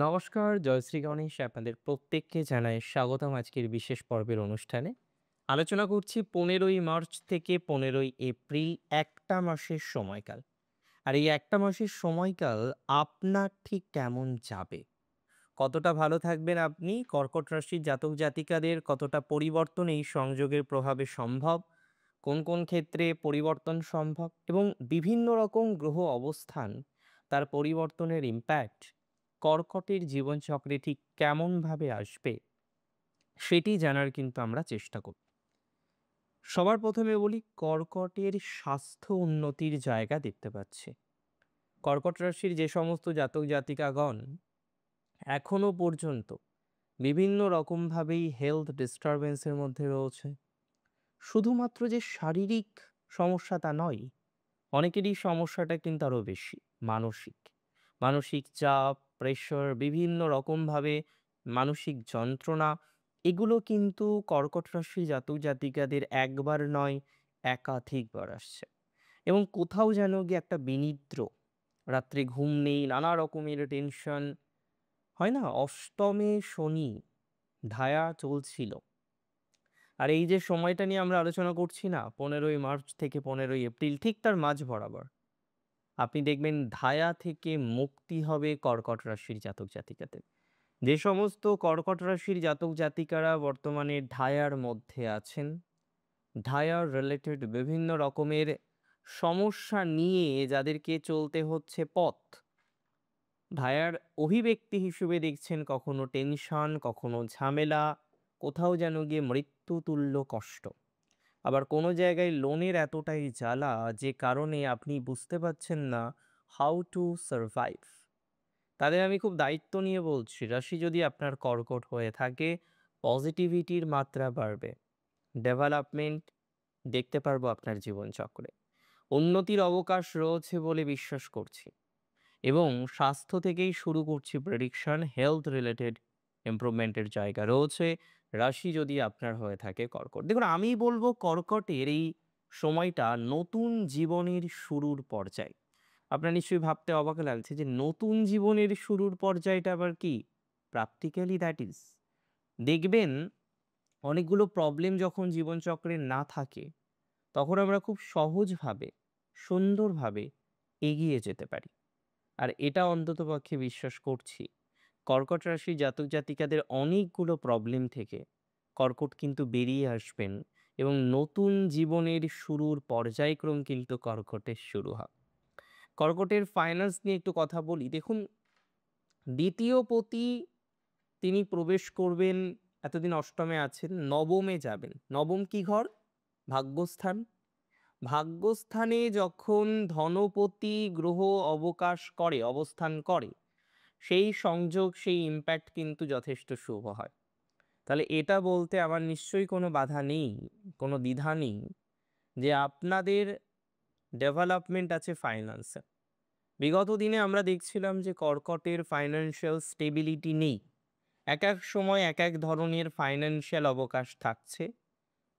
নমস্কার, জয়শ্রী গণেশ আপনাদের প্রত্যেককে জানাই স্বাগতম আজকের বিশেষ পর্বের অনুষ্ঠানে। আলোচনা করছি ১৫ই মার্চ থেকে ১৫ই এপ্রিল একটা মাসের সময়কাল। আর এই একটা মাসের সময়কাল আপনার ঠিক কেমন যাবে? কতটা ভালো থাকবেন আপনি? কর্কট রাশির জাতক জাতিকাদের কতটা পরিবর্তন এই সংযোগের প্রভাবে সম্ভব? কোন কোন ক্ষেত্রে পরিবর্তন সম্ভব? এবং বিভিন্ন রকম গ্রহ অবস্থান তার পরিবর্তনের ইমপ্যাক্ট কর্কটের জীবনচক্রে ঠিক কেমনভাবে আসবে সেটি জানার কিন্তু আমরা চেষ্টা করব। সবার প্রথমে বলি কর্কটের স্বাস্থ্য উন্নতির জায়গা দেখতে পাচ্ছি। কর্কট রাশির যে সমস্ত জাতক জাতিকাগণ এখনো পর্যন্ত বিভিন্ন রকমভাবেই হেলথ ডিস্টারবেন্সের মধ্যে রয়েছে, শুধুমাত্র যে শারীরিক সমস্যা তা নয়, অনেকেরই সমস্যাটা কিন্তু আরও বেশি মানসিক। মানসিক চাপ, প্রেশার, বিভিন্ন রকমভাবে মানসিক যন্ত্রণা, এগুলো কিন্তু কর্কট রাশি জাতক জাতিকাদের একবার নয় একাধিকবার আসছে। এবং কোথাও যেন গিয়ে একটা বিনিদ্র, রাত্রে ঘুম নেই, নানা রকমের টেনশন, হয় না অষ্টমে শনি ধায়া চলছিল। আর এই যে সময়টা নিয়ে আমরা আলোচনা করছি না, ১৫ই মার্চ থেকে ১৫ই এপ্রিল, ঠিক তার মাঝ বরাবর আপনি দেখবেন ধায়া থেকে মুক্তি হবে কর্কট রাশির জাতক জাতিকাদের। যে সমস্ত কর্কট রাশির জাতক জাতিকারা বর্তমানে ধায়ার মধ্যে আছেন, ধায়ার রিলেটেড বিভিন্ন রকমের সমস্যা নিয়ে যাদেরকে চলতে হচ্ছে পথ, ধায়ার অভিব্যক্তি হিসেবে দেখছেন কখনো টেনশন, কখনো ঝামেলা, কোথাও যেন গিয়ে মৃত্যুতুল্য কষ্ট। আবার কোনো জায়গায় লোনের এতটাই জ্বালা যে কারণে আপনি বুঝতে পারছেন না হাউ টু সারভাইভ। তাদের আমি খুব দায়িত্ব নিয়ে বলছি, রাশি যদি আপনার কর্কট হয়ে থাকে, পজিটিভিটির মাত্রা বাড়বে, ডেভেলপমেন্ট দেখতে পারবো আপনার জীবনচক্রে, উন্নতির অবকাশ রয়েছে বলে বিশ্বাস করছি। এবং স্বাস্থ্য থেকেই শুরু করছি প্রেডিকশন, হেলথ রিলেটেড ইমপ্রুভমেন্টের জায়গা রয়েছে রাশি যদি আপনার হয়ে থাকে কর্কট। দেখুন, আমি বলবো কর্কটের এই সময়টা নতুন জীবনের শুরুর পর্যায়। আপনার নিশ্চয়ই ভাবতে অবাক লাগছে যে নতুন জীবনের শুরুর পর্যায়টা আবার কি? প্র্যাকটিক্যালি দ্যাট ইজ, দেখবেন অনেকগুলো প্রবলেম যখন জীবনচক্রে না থাকে, তখন আমরা খুব সহজভাবে, সুন্দরভাবে এগিয়ে যেতে পারি। আর এটা অন্ততপক্ষে বিশ্বাস করছি, কর্কট রাশির জাতক জাতিকাদের অনেকগুলো প্রবলেম থেকে কর্কট কিন্তু বেরিয়ে আসবেন এবং নতুন জীবনের শুরুর পর্যায়ক্রম কিন্তু কর্কটের শুরু হয়। কর্কটের ফাইন্যান্স নিয়ে একটু কথা বলি। দেখুন, দ্বিতীয় পতি তিনি প্রবেশ করবেন, এতদিন অষ্টমে আছেন, নবমে যাবেন। নবম কি ঘর? ভাগ্যস্থান। ভাগ্যস্থানে যখন ধনপতি গ্রহ অবস্থান করে, সেই সংযোগ, সেই ইমপ্যাক্ট কিন্তু যথেষ্ট শুভ হয়। তাহলে এটা বলতে আমার নিশ্চয়ই কোনো বাধা নেই, কোনো দ্বিধা নেই যে আপনাদের ডেভেলপমেন্ট আছে ফাইন্যান্সে। বিগত দিনে আমরা দেখছিলাম যে কর্কটের ফাইন্যান্সিয়াল স্টেবিলিটি নেই। এক এক সময় এক এক ধরনের ফাইন্যান্সিয়াল অবকাশ থাকছে,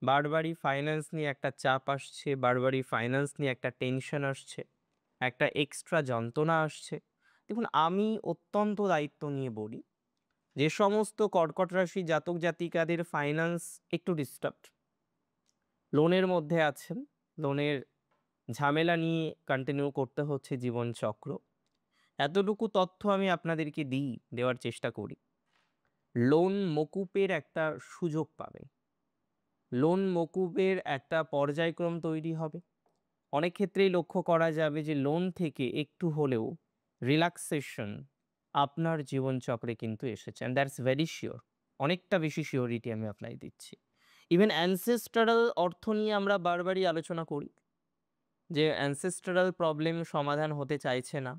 বারবারই ফাইন্যান্স নিয়ে একটা চাপ আসছে, বারবারই ফাইন্যান্স নিয়ে একটা টেনশন আসছে, একটা এক্সট্রা যন্ত্রণা আসছে। দেখুন, আমি অত্যন্ত দায়িত্ব নিয়ে বলি, যে সমস্ত কর্কট রাশি জাতক জাতিকাদের ফাইন্যান্স একটু ডিস্টার্বড, লোনের মধ্যে আছেন, লোনের ঝামেলা নিয়ে কন্টিনিউ করতে হচ্ছে জীবনচক্র, এতটুকু তথ্য আমি আপনাদেরকে দেওয়ার চেষ্টা করি। লোন মকুবের একটা সুযোগ পাবেন, লোন মকুবের একটা পর্যায়ক্রম তৈরি হবে। অনেক ক্ষেত্রেই লক্ষ্য করা যাবে যে লোন থেকে একটু হলেও রিল্যাক্সেশন আপনার জীবনচক্রে কিন্তু এসেছে, অ্যান্ড দ্যাটস ভেরি শিওর। অনেকটা বেশি শিওরিটি আমি আপনাকে দিচ্ছি। ইভেন অ্যানসেস্টারাল অর্থ নিয়ে আমরা বারবারই আলোচনা করি যে অ্যানসেস্টারাল প্রবলেম সমাধান হতে চাইছে না,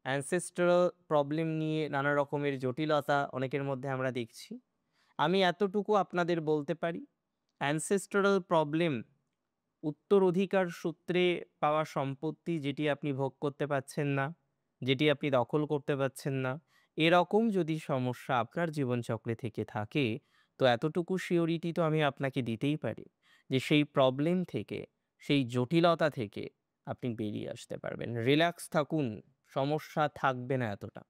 অ্যানসেস্টারাল প্রবলেম নিয়ে নানা রকমের জটিলতা অনেকের মধ্যে আমরা দেখছি। আমি এতটুকু আপনাদের বলতে পারি, অ্যানসেস্টারাল প্রবলেম, উত্তরাধিকার সূত্রে পাওয়া সম্পত্তি যেটি আপনি ভোগ করতে পারছেন না, যেটি আপনি দখল করতে পারছেন না, এরকম যদি সমস্যা আপনার জীবনচক্রে থেকে থাকে, তো এতটুকু শিওরিটি তো আমি আপনাকে দিতেই পারি যে সেই প্রবলেম থেকে, সেই জটিলতা থেকে আপনি বেরিয়ে আসতে পারবেন। রিল্যাক্স থাকুন, সমস্যা থাকবে না এতটা।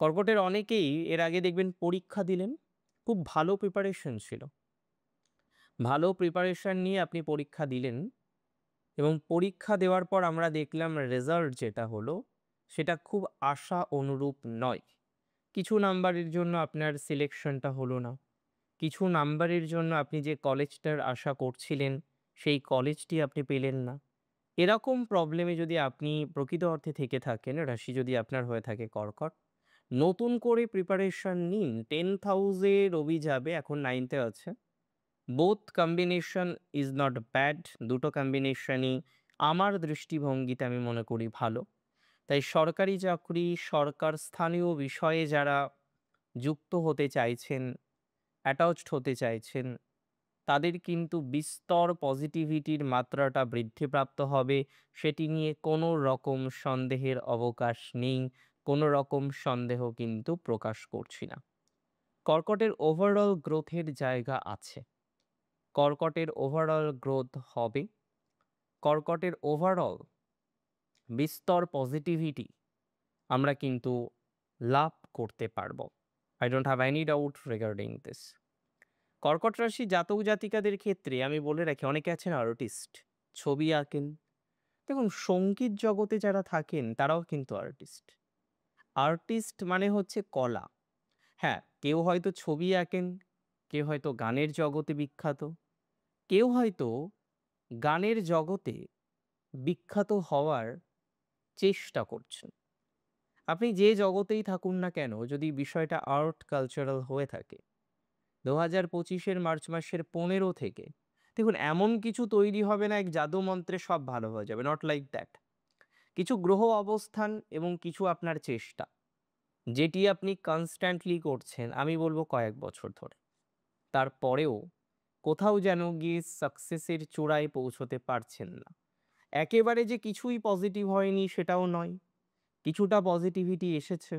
কর্কটের অনেকেই এর আগে দেখবেন পরীক্ষা দিলেন, খুব ভালো প্রিপারেশন ছিল। ভালো প্রিপারেশন নিয়ে আপনি পরীক্ষা দিলেন এবং পরীক্ষা দেওয়ার পর আমরা দেখলাম রেজাল্ট যেটা হলো সেটা খুব আশা অনুরূপ নয়। কিছু নাম্বারের জন্য আপনার সিলেকশনটা হলো না। কিছু নাম্বারের জন্য আপনি যে কলেজটার আশা করছিলেন সেই কলেজটি আপনি পেলেন না। এরকম প্রবলেমে যদি আপনি প্রকৃত অর্থে থেকে থাকেন, রাশি যদি আপনার হয়ে থাকে কর্কট, নতুন করে প্রিপারেশন নিন। 10th হাউসে রবি যাবে, এখন 9th-এ আছে। Both combination is not bad. দুটো কম্বিনেশনই আমার দৃষ্টিভঙ্গিতে আমি মনে করি ভালো। তাই সরকারি চাকরি, সরকার স্থানীয় বিষয়ে যারা যুক্ত হতে চাইছেন, অ্যাটাচড হতে চাইছেন, তাদের কিন্তু বিস্তর পজিটিভিটির মাত্রাটা বৃদ্ধিপ্রাপ্ত হবে। সেটি নিয়ে কোনো রকম সন্দেহের অবকাশ নেই। কোনো রকম সন্দেহ কিন্তু প্রকাশ করছি না। কর্কটের ওভারঅল গ্রোথের জায়গা আছে। কর্কটের ওভারঅল গ্রোথ হবে। কর্কটের ওভারঅল বিস্তর পজিটিভিটি আমরা কিন্তু লাভ করতে পারবো। I don't have any doubt regarding this. কর্কট রাশি জাতক জাতিকাদের ক্ষেত্রে আমি বলে রাখি, অনেকে আছেন আর্টিস্ট, ছবি আঁকেন। দেখুন, সঙ্গীত জগতে যারা থাকেন তারাও কিন্তু আর্টিস্ট। আর্টিস্ট মানে হচ্ছে কলা। হ্যাঁ, কেউ হয়তো ছবি আঁকেন, কেউ হয়তো গানের জগতে বিখ্যাত, কেউ হয়তো গানের জগতে বিখ্যাত হওয়ার চেষ্টা করছেন। আপনি যে জগতেই থাকুন না কেন, যদি বিষয়টা আর্ট কালচারাল হয়ে থাকে, 2025-এর মার্চ মাসের 15 থেকে দেখুন এমন কিছু তৈরি হবে না এক জাদু মন্ত্রে সব ভালো হয়ে যাবে, নট লাইক দ্যাট। কিছু গ্রহ অবস্থান এবং কিছু আপনার চেষ্টা, যেটি আপনি কনস্ট্যান্টলি করছেন, আমি বলবো কয়েক বছর ধরে, তারপরেও কোথাও যেন গিয়ে সাকসেসের চূড়ায় পৌঁছতে পারছেন না। একেবারে যে কিছুই পজিটিভ হয়নি সেটাও নয়। কিছুটা পজিটিভিটি এসেছে,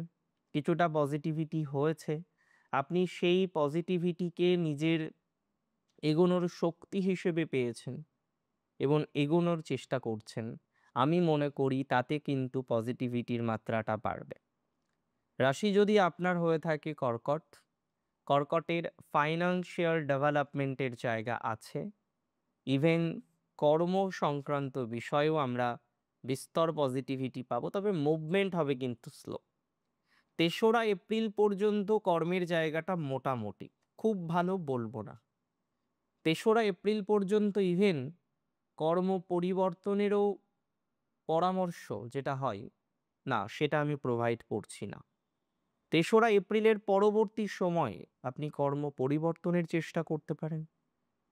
কিছুটা পজিটিভিটি হয়েছে। আপনি সেই পজিটিভিটিকে নিজের এগোনোর শক্তি হিসেবে পেয়েছেন এবং এগোনোর চেষ্টা করছেন। আমি মনে করি তাতে কিন্তু পজিটিভিটির মাত্রাটা বাড়বে। রাশি যদি আপনার হয়ে থাকে কর্কট, কর্কটের ফাইন্যান্সিয়াল ডেভেলপমেন্টের জায়গা আছে। ইভেন কর্ম সংক্রান্ত বিষয়েও আমরা বিস্তর পজিটিভিটি পাবো, তবে মুভমেন্ট হবে কিন্তু স্লো। 3রা এপ্রিল পর্যন্ত কর্মের জায়গাটা মোটামুটি, খুব ভালো বলবো না। 3রা এপ্রিল পর্যন্ত ইভেন কর্ম পরিবর্তনেরও পরামর্শ যেটা হয় না, সেটা আমি প্রোভাইড করছি না। 3রা এপ্রিলের পরবর্তী সময়ে আপনি কর্ম পরিবর্তনের চেষ্টা করতে পারেন,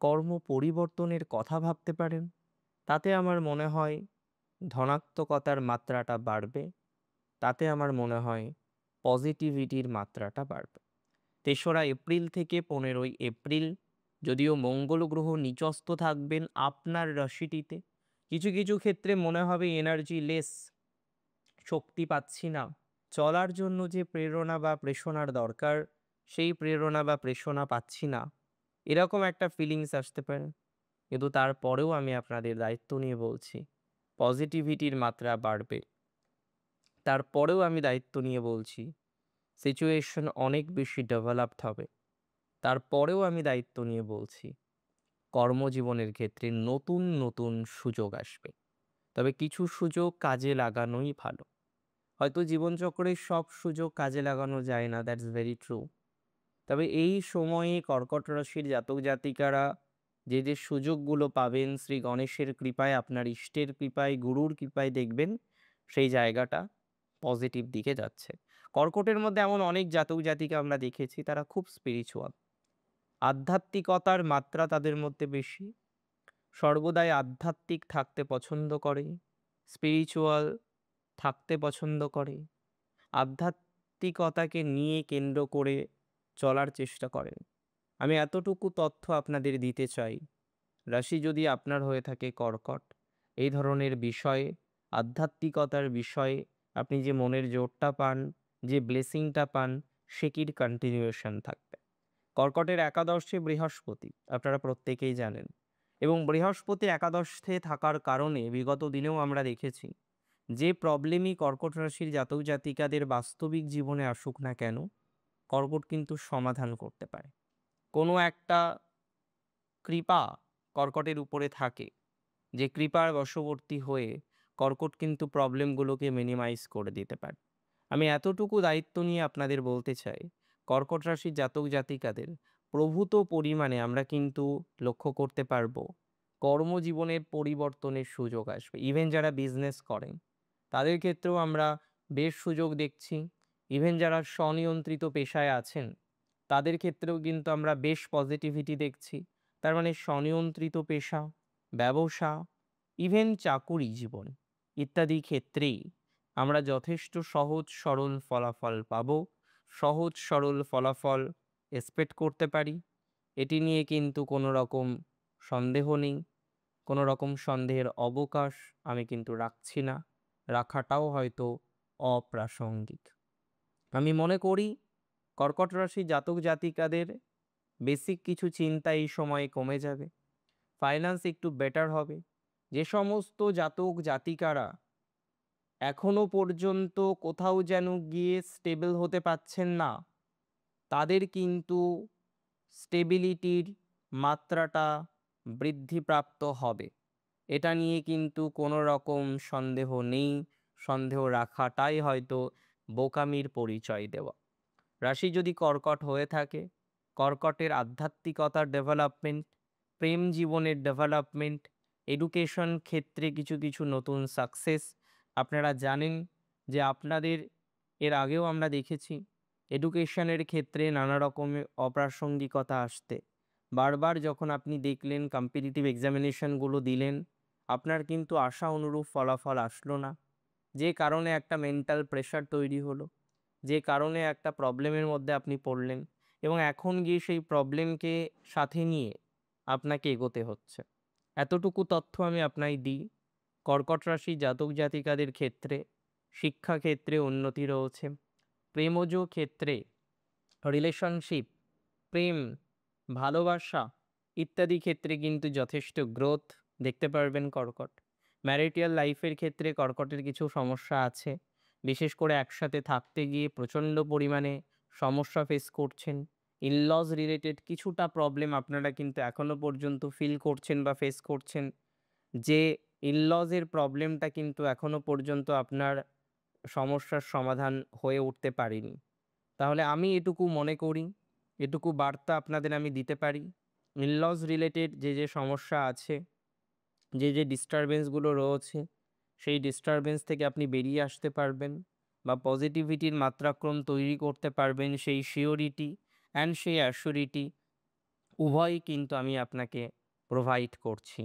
কর্ম পরিবর্তনের কথা ভাবতে পারেন। তাতে আমার মনে হয় ধনাত্মকতার মাত্রাটা বাড়বে, তাতে আমার মনে হয় পজিটিভিটির মাত্রাটা বাড়বে। 3রা এপ্রিল থেকে 15ই এপ্রিল যদিও মঙ্গল গ্রহ নিচস্থ থাকবেন আপনার রাশিটিতে, কিছু কিছু ক্ষেত্রে মনে হবে এনার্জি লেস, শক্তি পাচ্ছি না, চলার জন্য যে প্রেরণা বা প্রেষণার দরকার সেই প্রেরণা বা প্রেষণা পাচ্ছি না, এরকম একটা ফিলিংস আসতে পারে। কিন্তু তারপরেও আমি আপনাদের দায়িত্ব নিয়ে বলছি, পজিটিভিটির মাত্রা বাড়বে। তারপরেও আমি দায়িত্ব নিয়ে বলছি, সিচুয়েশন অনেক বেশি ডেভেলপড হবে। তারপরেও আমি দায়িত্ব নিয়ে বলছি, কর্মজীবনের ক্ষেত্রে নতুন নতুন সুযোগ আসবে। তবে কিছু সুযোগ কাজে লাগানোই ভালো। হয়তো জীবনচক্রের সব সুযোগ কাজে লাগানো যায় না, দ্যাটস ভেরি ট্রু। তবে এই সময়ে কর্কট রাশির জাতক জাতিকারা যে যে সুযোগগুলো পাবেন, শ্রী গণেশের কৃপায়, আপনার ইষ্টের কৃপায়, গুরুর কৃপায় দেখবেন সেই জায়গাটা পজিটিভ দিকে যাচ্ছে। কর্কটের মধ্যে এমন অনেক জাতক জাতিকা আমরা দেখেছি তারা খুব স্পিরিচুয়াল, আধ্যাত্মিকতার মাত্রা তাদের মধ্যে বেশি, সর্বদাই আধ্যাত্মিক থাকতে পছন্দ করে, স্পিরিচুয়াল থাকতে পছন্দ করে, আধ্যাত্মিকতাকে নিয়ে কেন্দ্র করে চলার চেষ্টা করেন। আমি এতটুকু তথ্য আপনাদের দিতে চাই, রাশি যদি আপনার হয়ে থাকে কর্কট, এই ধরনের বিষয়ে, আধ্যাত্মিকতার বিষয়ে আপনি যে মনের জোরটা পান, যে ব্লেসিংটা পান, সেটির কন্টিনিউয়েশন থাকবে। কর্কটের একাদশে বৃহস্পতি আপনারা প্রত্যেকেই জানেন, এবং বৃহস্পতি একাদশে থাকার কারণে বিগত দিনেও আমরা দেখেছি যে প্রবলেমই কর্কট রাশির জাতক জাতিকাদের বাস্তবিক জীবনে আসুক না কেন, কর্কট কিন্তু সমাধান করতে পারে। কোনো একটা কৃপা কর্কটের উপরে থাকে, যে কৃপার বশবর্তী হয়ে কর্কট কিন্তু প্রবলেমগুলোকে মিনিমাইজ করে দিতে পারে। আমি এতটুকু দায়িত্ব নিয়ে আপনাদের বলতে চাই, কর্কট রাশির জাতক জাতিকাদের প্রভূত পরিমাণে আমরা কিন্তু লক্ষ্য করতে পারবো কর্মজীবনের পরিবর্তনের সুযোগ আসবে। ইভেন যারা বিজনেস করেন তাদের ক্ষেত্রেও আমরা বেশ সুযোগ দেখছি। ইভেন যারা স্বনিয়ন্ত্রিত পেশায় আছেন তাদের ক্ষেত্রেও কিন্তু আমরা বেশ পজিটিভিটি দেখছি। তার মানে স্বনিয়ন্ত্রিত পেশা, ব্যবসা, ইভেন চাকুরি জীবন ইত্যাদি ক্ষেত্রেই আমরা যথেষ্ট সহজ সরল ফলাফল পাব। সহজ সরল ফলাফল এক্সপেক্ট করতে পারি। এটি নিয়ে কিন্তু কোনো রকম সন্দেহ নেই। কোনো রকম সন্দেহের অবকাশ আমি কিন্তু রাখছি না, রাখাটাও হয়তো অপ্রাসঙ্গিক। আমি মনে করি কর্কট রাশি জাতক জাতিকাদের বেসিক কিছু চিন্তা এই সময়ে কমে যাবে। ফাইন্যান্স একটু বেটার হবে। যে সমস্ত জাতক জাতিকারা এখনো পর্যন্ত কোথাও যেন গিয়ে স্টেবল হতে পারছেন না, তাদের কিন্তু স্টেবিলিটির মাত্রাটা বৃদ্ধিপ্রাপ্ত হবে। এটা নিয়ে কিন্তু কোনো রকম সন্দেহ নেই। সন্দেহ রাখাটাই হয়তো বোকামির পরিচয় দেওয়া। রাশি যদি কর্কট হয়ে থাকে, কর্কটের আধ্যাত্মিকতার ডেভেলপমেন্ট, প্রেম জীবনের ডেভেলপমেন্ট, এডুকেশন ক্ষেত্রে কিছু কিছু নতুন সাকসেস। আপনারা জানেন যে আপনাদের এর আগেও আমরা দেখেছি এডুকেশনের ক্ষেত্রে নানা রকমের অপ্রাসঙ্গিকতা আসতে। বারবার যখন আপনি দেখলেন কম্পিটিটিভ এক্সামিনেশনগুলো দিলেন, আপনার কিন্তু আশা অনুরূপ ফলাফল আসলো না। যে কারণে একটা মেন্টাল প্রেশার তৈরি হলো, যে কারণে একটা প্রবলেমের মধ্যে আপনি পড়লেন এবং এখন গিয়ে সেই প্রবলেমকে সাথে নিয়ে আপনাকে এগোতে হচ্ছে। এতটুকু তথ্য আমি আপনায় দিই, কর্কট রাশি জাতক জাতিকাদের ক্ষেত্রে শিক্ষাক্ষেত্রে উন্নতি রয়েছে। প্রেমজ ক্ষেত্রে রিলেশনশিপ, প্রেম, ভালোবাসা ইত্যাদি ক্ষেত্রে কিন্তু যথেষ্ট গ্রোথ দেখতে পারবেন কর্কট। ম্যারিটাল লাইফের ক্ষেত্রে কর্কটের কিছু সমস্যা আছে। বিশেষ করে একসাথে থাকতে গিয়ে প্রচণ্ড পরিমাণে সমস্যা ফেস করছেন। ইনলজ রিলেটেড কিছুটা প্রবলেম আপনারা কিন্তু এখনো পর্যন্ত ফিল করছেন বা ফেস করছেন। যে ইনলজের প্রবলেমটা কিন্তু এখনো পর্যন্ত আপনার সমস্যার সমাধান হয়ে উঠতে পারেনি। তাহলে আমি এটুকু মনে করি, এটুকু বার্তা আপনাদের আমি দিতে পারি, ইনলজ রিলেটেড যে যে সমস্যা আছে, যে যে ডিস্টারবেন্সগুলো রয়েছে, সেই ডিস্টারবেন্স থেকে আপনি বেরিয়ে আসতে পারবেন বা পজিটিভিটির মাত্রাক্রম তৈরি করতে পারবেন। সেই সিওরিটি অ্যান্ড সেই অ্যাসিউরিটি উভয়ই কিন্তু আমি আপনাকে প্রোভাইড করছি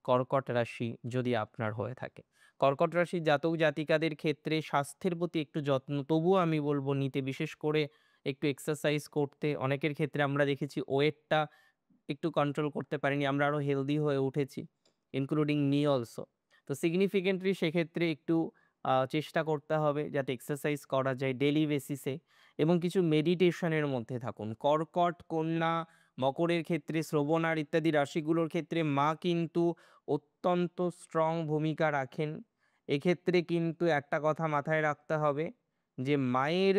কর্কট রাশি যদি আপনার হয়ে থাকে। কর্কট রাশির জাতক জাতিকাদের ক্ষেত্রে স্বাস্থ্যের প্রতি একটু যত্ন তবুও আমি বলবো নিতে, বিশেষ করে একটু এক্সারসাইজ করতে। অনেকের ক্ষেত্রে আমরা দেখেছি ওয়েটটা একটু কন্ট্রোল করতে পারিনি, আমরা আরও হেলদি হয়ে উঠেছি, ইনক্লুডিং মি অলসো। তো সিগনিফিকেন্টলি সেক্ষেত্রে একটু চেষ্টা করতে হবে যাতে এক্সারসাইজ করা যায় ডেলি বেসিসে এবং কিছু মেডিটেশনের মধ্যে থাকুন। কর্কট, কন্যা, মকরের ক্ষেত্রে, শ্রবণার ইত্যাদি রাশিগুলোর ক্ষেত্রে মা কিন্তু অত্যন্ত স্ট্রং ভূমিকা রাখেন। এক্ষেত্রে কিন্তু একটা কথা মাথায় রাখতে হবে যে মায়ের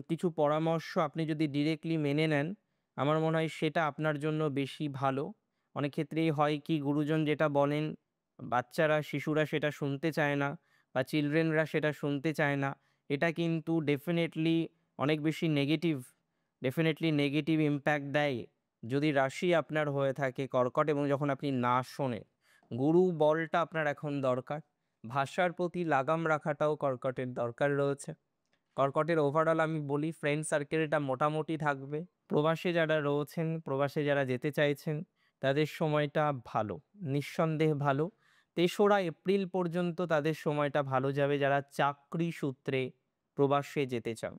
কিছু পরামর্শ আপনি যদি ডিরেক্টলি মেনে নেন, আমার মনে হয় সেটা আপনার জন্য বেশি ভালো। অনেক ক্ষেত্রেই হয় কি, গুরুজন যেটা বলেন বাচ্চারা, শিশুরা সেটা শুনতে চায় না বা চিলড্রেনরা সেটা শুনতে চায় না। এটা কিন্তু অনেক বেশি ডেফিনেটলি নেগেটিভ ইমপ্যাক্ট দেয় যদি রাশি আপনার হয়ে থাকে কর্কট এবং যখন আপনি না শোনেন। গুরু বলটা আপনার এখন দরকার। ভাষার প্রতি লাগাম রাখাটাও কর্কটের দরকার রয়েছে। কর্কটের ওভারঅল আমি বলি ফ্রেন্ড সার্কেলটা মোটামুটি থাকবে। প্রবাসে যারা রয়েছেন, প্রবাসে যারা যেতে চাইছেন তাদের সময়টা ভালো, নিঃসন্দেহে ভালো। ৩রা এপ্রিল পর্যন্ত তাদের সময়টা ভালো যাবে যারা চাকরি সূত্রে প্রবাসে যেতে চান।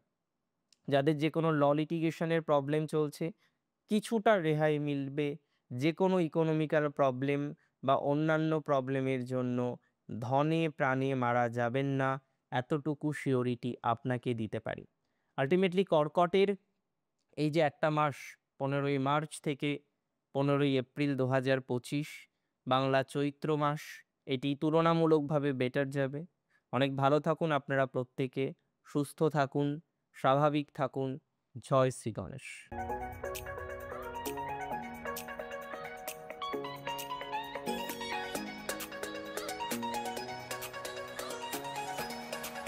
যাদের যে কোনো ল লিটিগেশনের প্রবলেম চলছে কিছুটা রেহাই মিলবে। যে কোনো ইকোনমিক্যাল প্রবলেম বা অন্যান্য প্রবলেমের জন্য ধনে প্রাণে মারা যাবেন না, এতটুকু সিওরিটি আপনাকে দিতে পারি। আল্টিমেটলি কর্কটের এই যে একটা মাস, 15ই মার্চ থেকে 15ই এপ্রিল 2025 বাংলা চৈত্র মাস, এটি তুলনামূলকভাবে বেটার যাবে। অনেক ভালো থাকুন আপনারা প্রত্যেকে, সুস্থ থাকুন, স্বাভাবিক থাকুন। জয় শ্রী গণেশ।